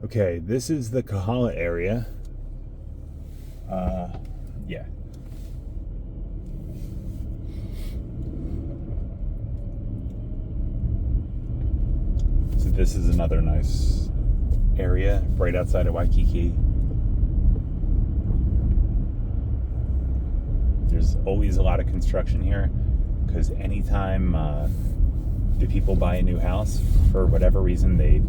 Okay, this is the Kahala area. Yeah. So this is another nice area right outside of Waikiki. There's always a lot of construction here because anytime the people buy a new house, for whatever reason, they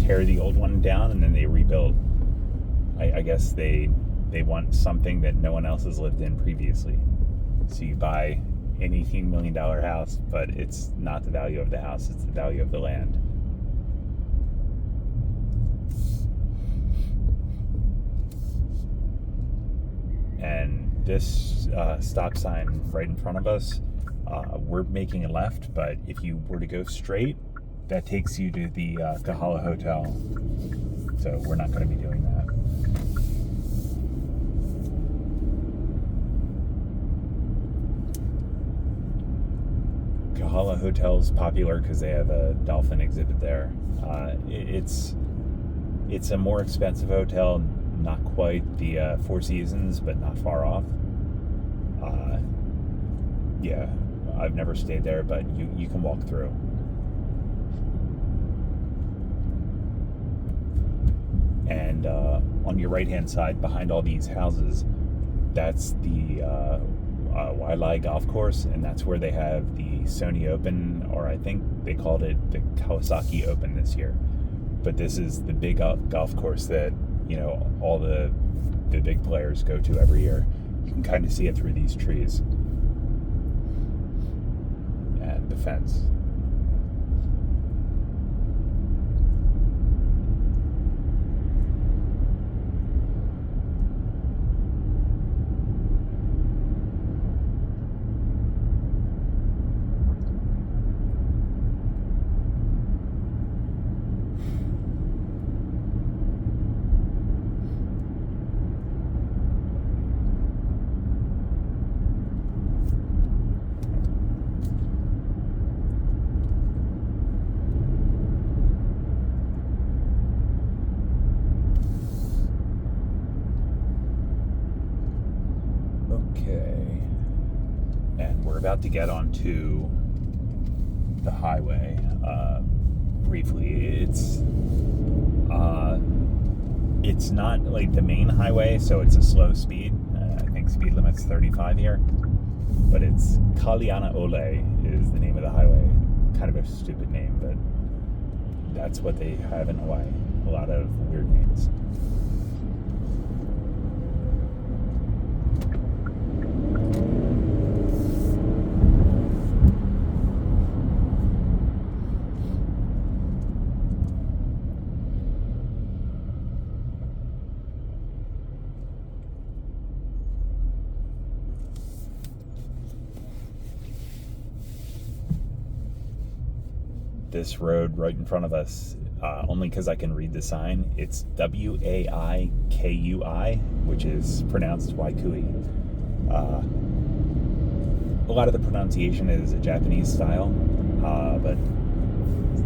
tear the old one down and then they rebuild. I guess they want something that no one else has lived in previously. So you buy an $18 million house, but it's not the value of the house, it's the value of the land. And this stop sign right in front of us, we're making a left, but if you were to go straight, that takes you to the Kahala Hotel. So we're not going to be doing that. Kahala Hotel is popular because they have a dolphin exhibit there. It's a more expensive hotel, not quite the Four Seasons, but not far off. Yeah, I've never stayed there, but you can walk through. And on your right-hand side, behind all these houses, that's the Waialae Golf Course, and that's where they have the Sony Open, or I think they called it the Kawasaki Open this year. But this is the big golf course that, you know, all the big players go to every year. You can kind of see it through these trees and the fence. Okay, and we're about to get onto the highway. Briefly, it's not like the main highway, so it's a slow speed. I think speed limit's 35 here, but it's Kaliana Ole is the name of the highway. Kind of a stupid name, but that's what they have in Hawaii. A lot of weird names. This road right in front of us, only because I can read the sign, it's Waikui, which is pronounced Waikui. A lot of the pronunciation is a Japanese style, but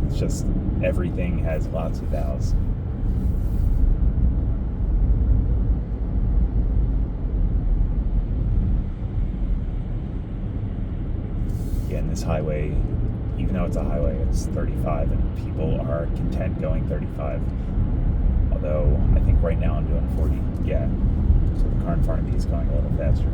it's just everything has lots of vowels. Yeah, and this highway, even though it's a highway, it's 35, and people are content going 35. Although, I think right now I'm doing 40. Yeah, so the car in front of me is going a little faster.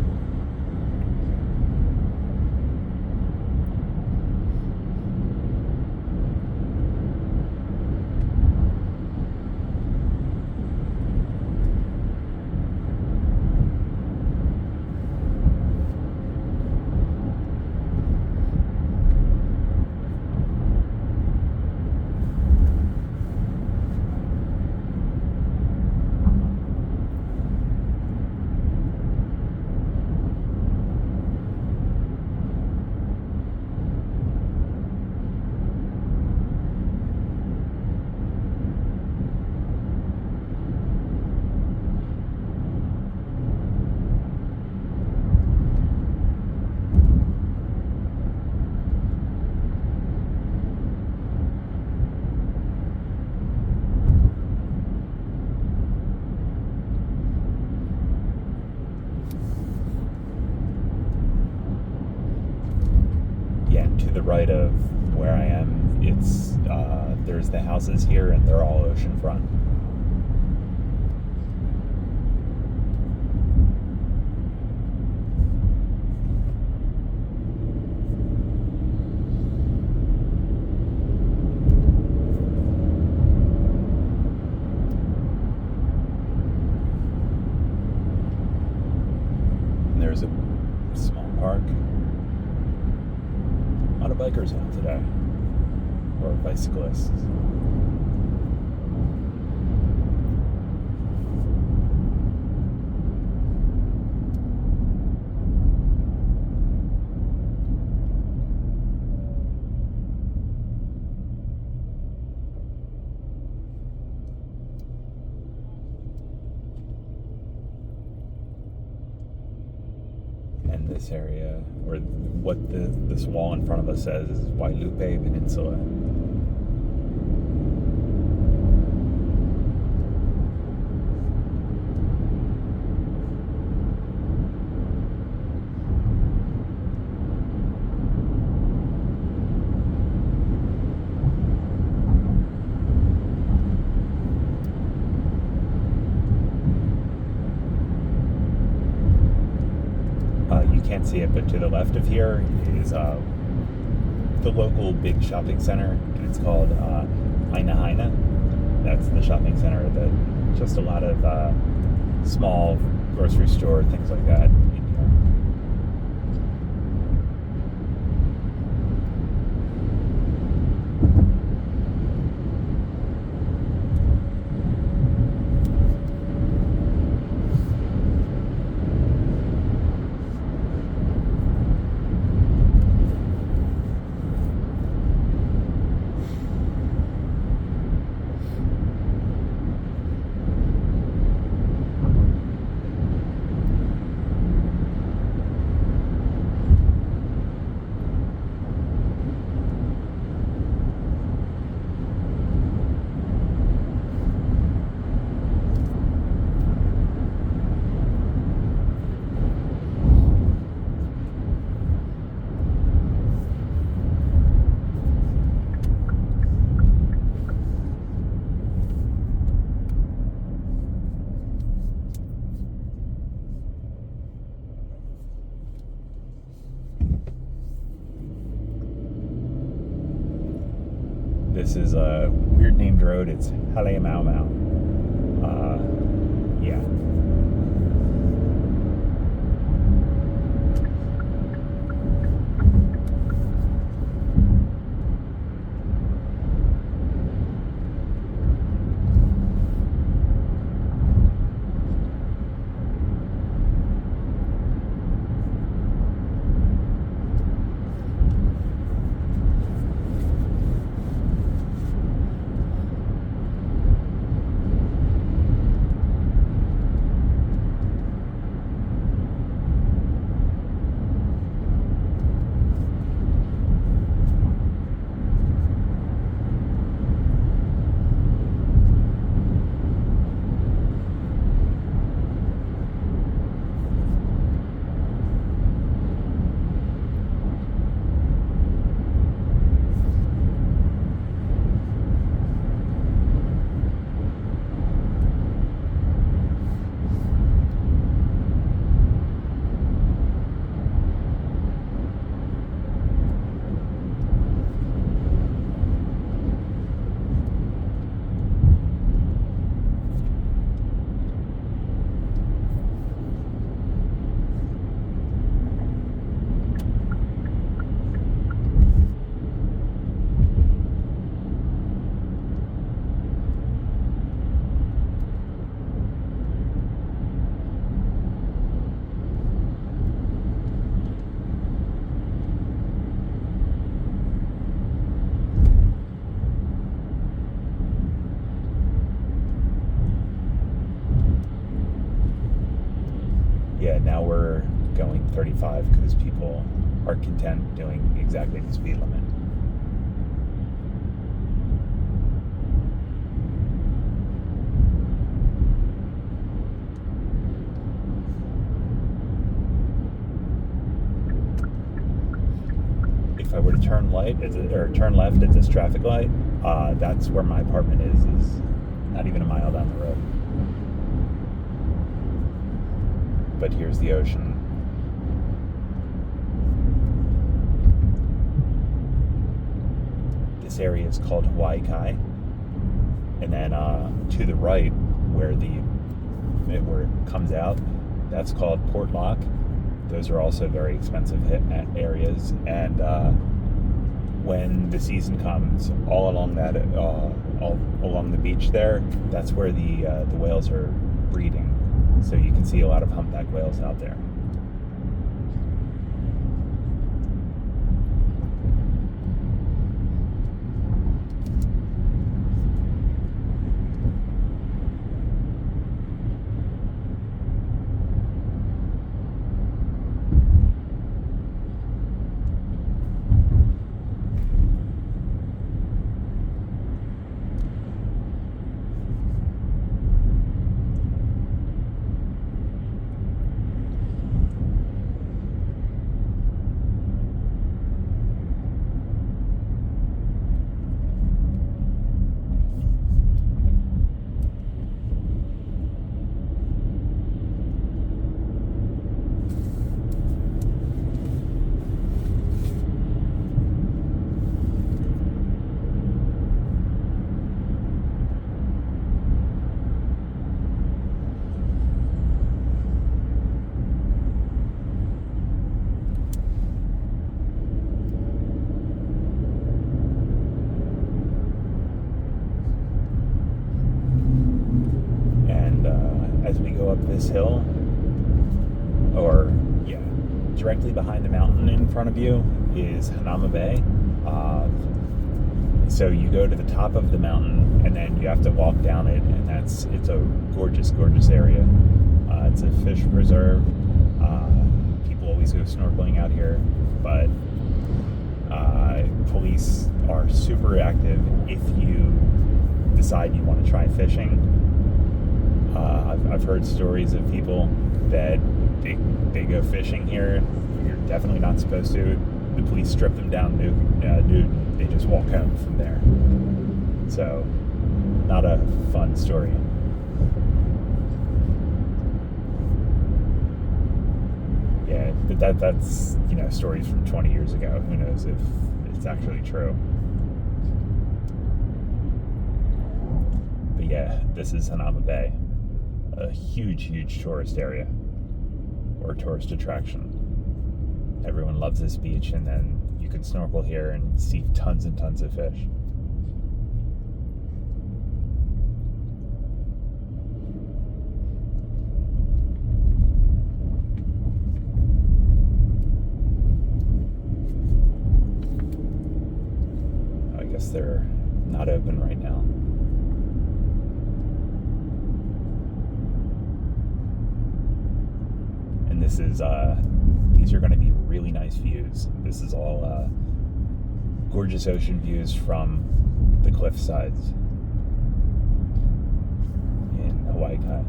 right of where I am, it's there's the houses here, and they're all oceanfront. And there's a small park. A lot of bikers out today, or bicyclists. And this area, or what this wall in front of us says, is Wailupe Peninsula. You can't see it, but to the left of here is the local big shopping center, and it's called Aina. That's the shopping center that just a lot of small grocery store, things like that in here. This is a weird named road. It's Hale Mau Mau. Yeah. Yeah, now we're going 35 because people are content doing exactly the speed limit. If I were to turn light, or turn left at this traffic light, that's where my apartment is not even a mile down the road. But here's the ocean. This area is called Hawaii Kai, and then to the right, where it comes out, that's called Port Lock. Those are also very expensive areas, and when the season comes, all along the beach there, that's where the whales are breeding. So you can see a lot of humpback whales out there. As we go up this hill, directly behind the mountain in front of you is Hanauma Bay. So you go to the top of the mountain, and then you have to walk down it, and it's a gorgeous, gorgeous area. It's a fish preserve. People always go snorkeling out here, but police are super active if you decide you want to try fishing. I've heard stories of people that they go fishing here. You're definitely not supposed to. The police strip them down nude. They just walk home from there. So, not a fun story. Yeah, but that's stories from 20 years ago. Who knows if it's actually true? But yeah, this is Hanauma Bay. A huge, huge tourist area, or tourist attraction. Everyone loves this beach, and then you can snorkel here and see tons and tons of fish. I guess they're not open right now. And these are going to be really nice views. This is all gorgeous ocean views from the cliff sides in Hawaii Kai.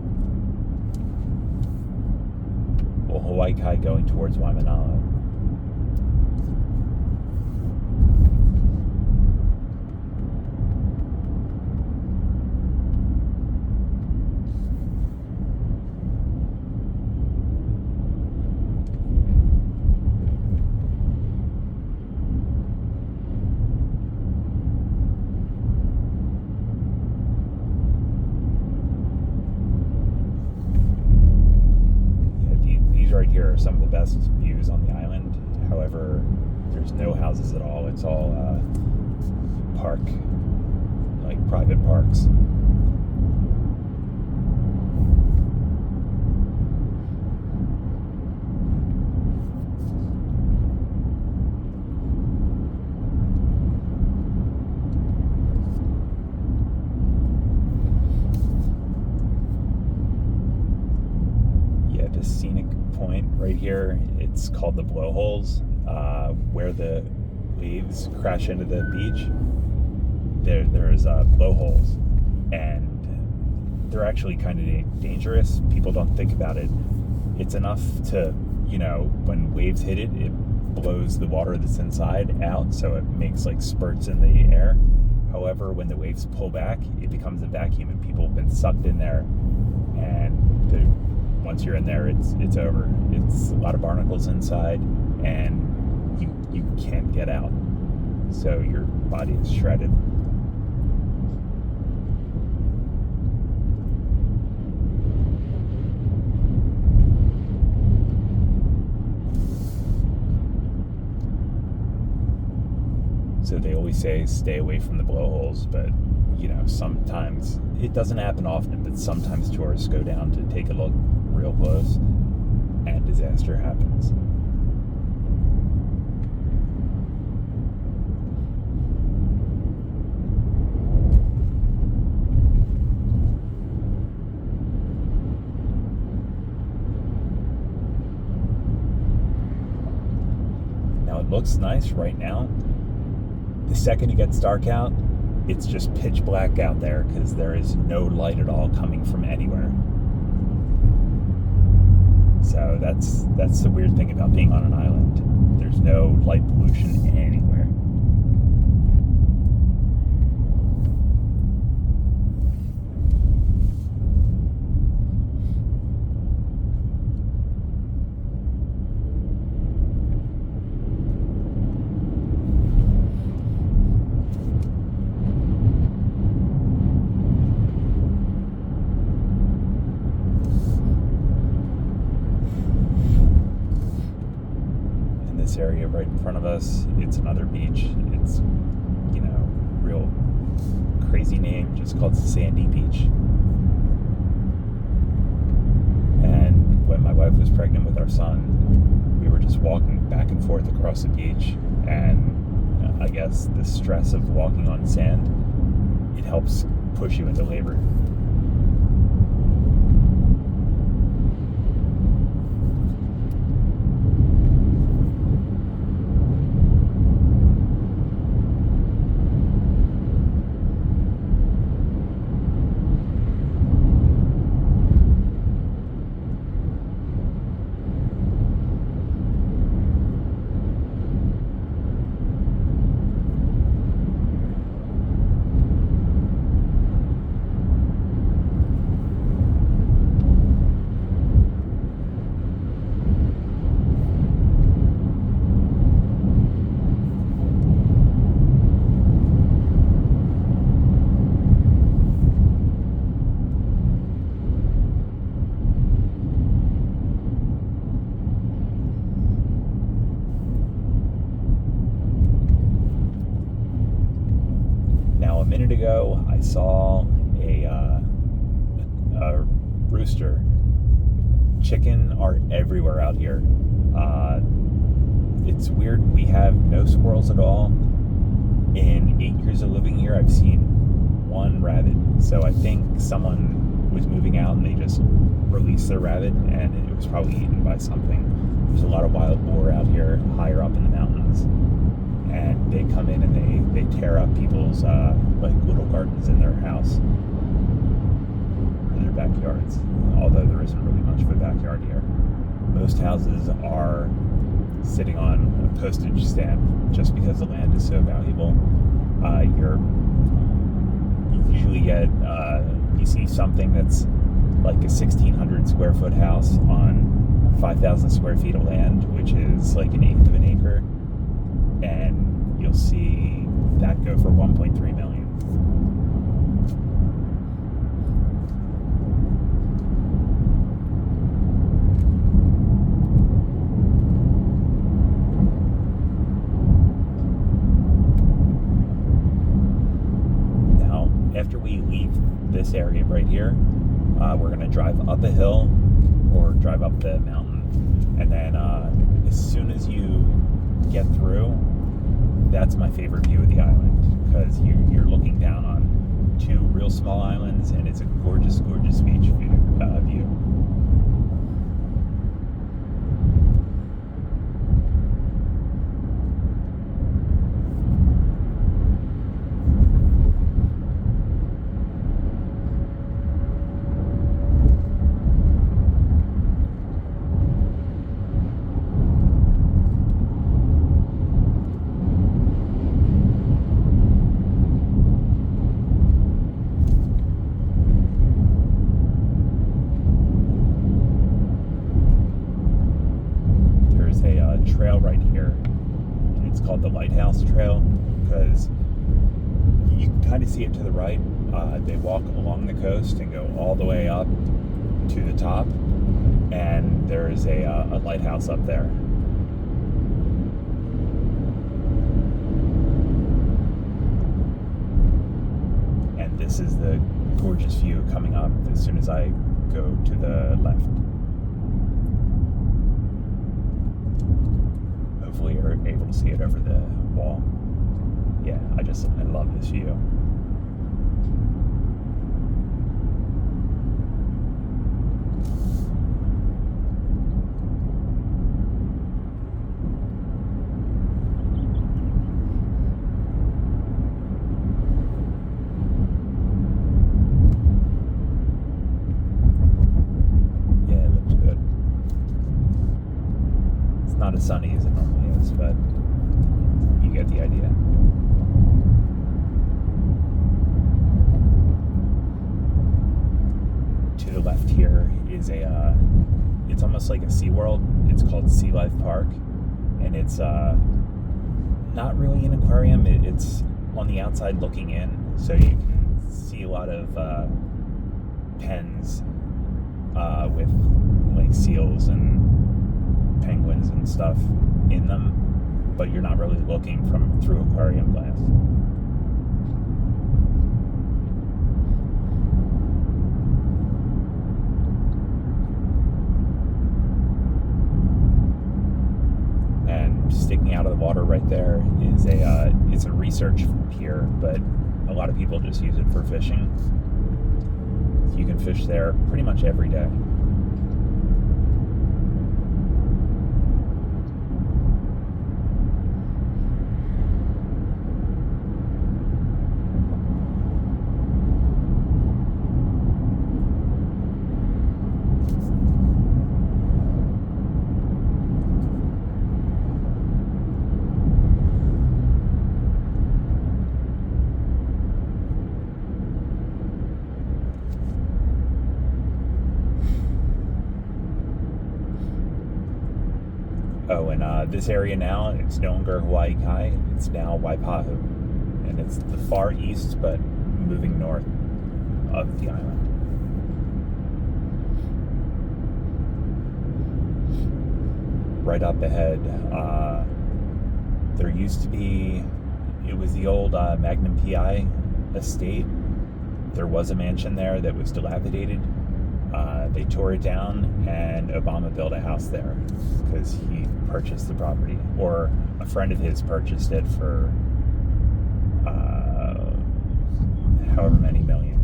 Well, Hawaii Kai going towards Waimanalo. Right here are some of the best views on the island. However, there's no houses at all. It's all private parks. Yeah, this scenic point right here, it's called the blowholes, where the waves crash into the beach. There's blowholes, and they're actually kind of dangerous. People don't think about it. It's enough to, when waves hit it blows the water that's inside out, so it makes like spurts in the air. However, when the waves pull back, it becomes a vacuum, and people have been sucked in there. And once you're in there, it's over. It's a lot of barnacles inside, and you can't get out. So your body is shredded. So they always say stay away from the blowholes, but sometimes it doesn't happen often, but sometimes tourists go down to take a look real close and disaster happens. Now it looks nice right now. The second it gets dark out, it's just pitch black out there because there is no light at all coming from anywhere. So that's the weird thing about being on an island. There's no light pollution anywhere. Area right in front of us, it's another beach. It's real crazy name, just called Sandy Beach. And when my wife was pregnant with our son, we were just walking back and forth across the beach, and I guess the stress of walking on sand, it helps push you into labor. A minute ago, I saw a rooster. Chicken are everywhere out here. It's weird. We have no squirrels at all. In 8 years of living here, I've seen one rabbit. So I think someone was moving out and they just released their rabbit, and it was probably eaten by something. There's a lot of wild boar out here, higher up in the mountains. And they come in and they tear up people's little gardens in their house or their backyards, although there isn't really much of a backyard here. Most houses are sitting on a postage stamp just because the land is so valuable. You usually get you see something that's like a 1,600 square foot house on 5,000 square feet of land, which is like an eighth of an acre. And you'll see that go for $1.3 million. Now, after we leave this area right here, we're going to drive up a hill or drive up the mountain, and then as soon as you get through, that's my favorite view of the island, because you're looking down on two real small islands, and it's a gorgeous, gorgeous beach view. call it the Lighthouse Trail, because you can kind of see it to the right. They walk along the coast and go all the way up to the top, and there's a lighthouse up there. And this is the gorgeous view coming up as soon as I go to the left. Hopefully you're able to see it over the wall. Yeah, I love this view. Yeah, it looks good. It's not as sunny as it normally is, but you get the idea. To the left here is it's almost like a SeaWorld. It's called Sea Life Park, and it's not really an aquarium. It's on the outside looking in, so you can see a lot of pens with like seals and penguins and stuff in them, but you're not really looking through aquarium glass. And sticking out of the water right there is it's a research pier, but a lot of people just use it for fishing. You can fish there pretty much every day. Oh, and this area now, it's no longer Hawaii Kai, it's now Waipahu. And it's the far east, but moving north of the island. Right up ahead, there used to be, it was the old Magnum PI estate. There was a mansion there that was dilapidated. They tore it down, and Obama built a house there because he purchased the property, or a friend of his purchased it for however many million,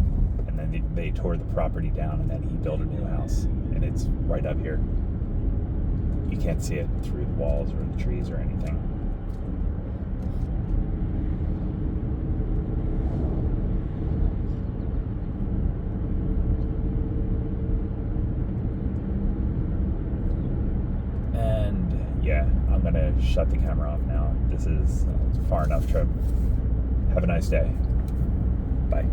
and then they tore the property down, and then he built a new house, and it's right up here. You can't see it through the walls or the trees or anything. Yeah, I'm going to shut the camera off now. This is a far enough trip. Have a nice day. Bye.